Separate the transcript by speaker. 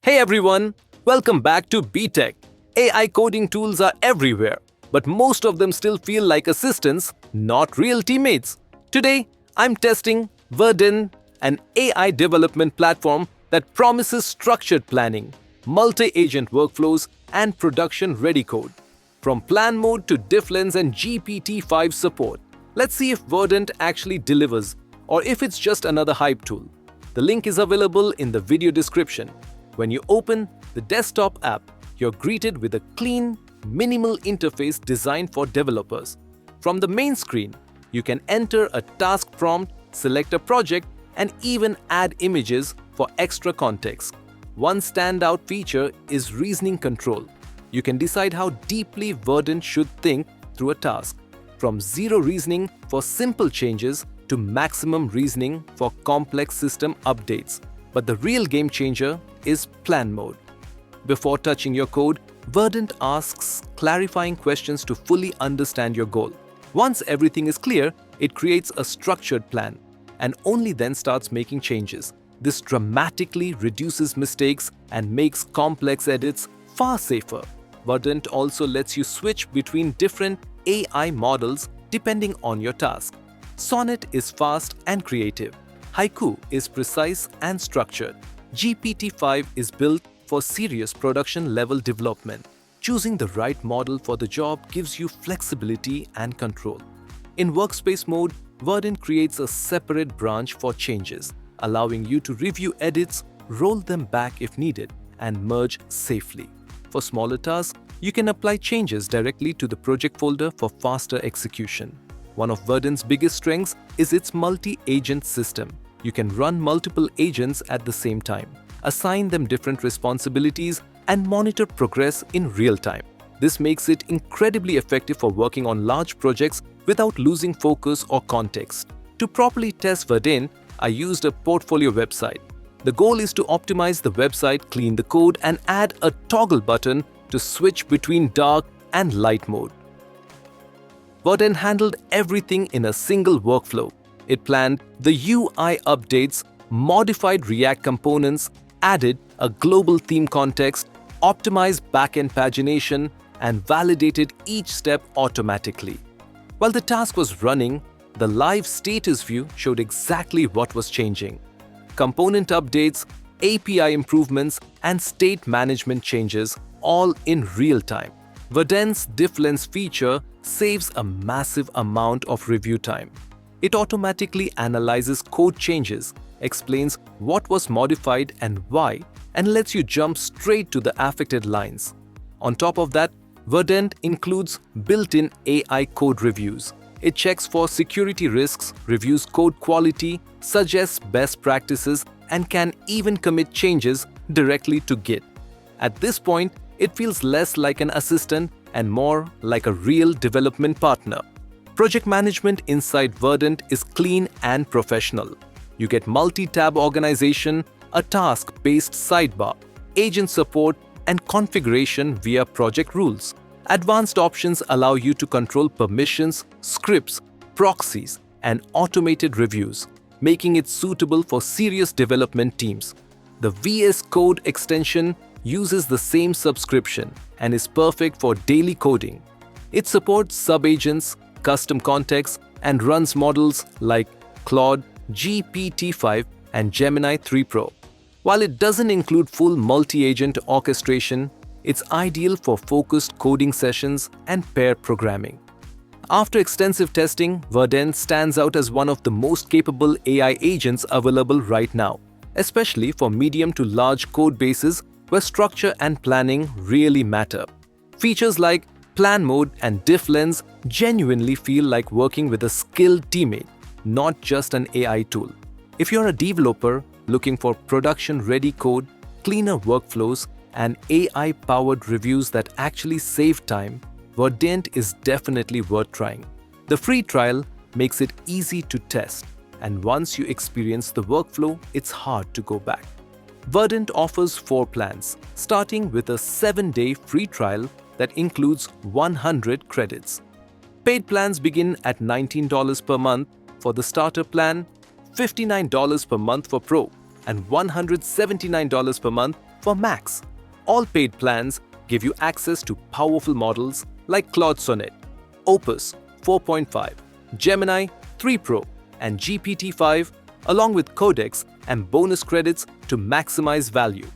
Speaker 1: Hey everyone, welcome back to BTech. AI coding tools are everywhere, but most of them still feel like assistants, not real teammates. Today, I'm testing Verdent, an AI development platform that promises structured planning, multi-agent workflows, and production-ready code. From plan mode to difflens and GPT-5 support, let's see if Verdant actually delivers, or if it's just another hype tool. The link is available in the video description. When you open the desktop app, you're greeted with a clean, minimal interface designed for developers. From the main screen, you can enter a task prompt, select a project, and even add images for extra context. One standout feature is reasoning control. You can decide how deeply Verdant should think through a task, from zero reasoning for simple changes to maximum reasoning for complex system updates. But the real game changer is plan mode. Before touching your code, Verdant asks clarifying questions to fully understand your goal. Once everything is clear, it creates a structured plan and only then starts making changes. This dramatically reduces mistakes and makes complex edits far safer. Verdant also lets you switch between different AI models depending on your task. Sonnet is fast and creative. Haiku is precise and structured. GPT-5 is built for serious production-level development. Choosing the right model for the job gives you flexibility and control. In workspace mode, Verdant creates a separate branch for changes, allowing you to review edits, roll them back if needed, and merge safely. For smaller tasks, you can apply changes directly to the project folder for faster execution. One of Verdant's biggest strengths is its multi-agent system. You can run multiple agents at the same time, assign them different responsibilities, and monitor progress in real time. This makes it incredibly effective for working on large projects without losing focus or context. To properly test Verdant, I used a portfolio website. The goal is to optimize the website, clean the code, and add a toggle button to switch between dark and light mode. Verdant handled everything in a single workflow. It planned the UI updates, modified React components, added a global theme context, optimized backend pagination, and validated each step automatically. While the task was running, the live status view showed exactly what was changing. Component updates, API improvements, and state management changes all in real time. Verdant's difflens feature saves a massive amount of review time. It automatically analyzes code changes, explains what was modified and why, and lets you jump straight to the affected lines. On top of that, Verdant includes built-in AI code reviews. It checks for security risks, reviews code quality, suggests best practices, and can even commit changes directly to Git. At this point, it feels less like an assistant and more like a real development partner. Project management inside Verdant is clean and professional. You get multi-tab organization, a task-based sidebar, agent support, and configuration via project rules. Advanced options allow you to control permissions, scripts, proxies, and automated reviews, making it suitable for serious development teams. The VS Code extension uses the same subscription and is perfect for daily coding. It supports sub-agents, custom contexts, and runs models like Claude, GPT-5, and Gemini 3 Pro. While it doesn't include full multi-agent orchestration, it's ideal for focused coding sessions and pair programming. After extensive testing, Verdant stands out as one of the most capable AI agents available right now, especially for medium to large code bases where structure and planning really matter. Features like plan mode and difflens genuinely feel like working with a skilled teammate, not just an AI tool. If you're a developer looking for production-ready code, cleaner workflows, and AI-powered reviews that actually save time, Verdant is definitely worth trying. The free trial makes it easy to test, and once you experience the workflow, it's hard to go back. Verdant offers 4 plans, starting with a 7-day free trial that includes 100 credits. Paid plans begin at $19 per month for the starter plan, $59 per month for Pro, and $179 per month For Max, all paid plans give you access to powerful models like Claude Sonnet, Opus 4.5, Gemini 3 Pro, and GPT-5, along with codecs and bonus credits to maximize value.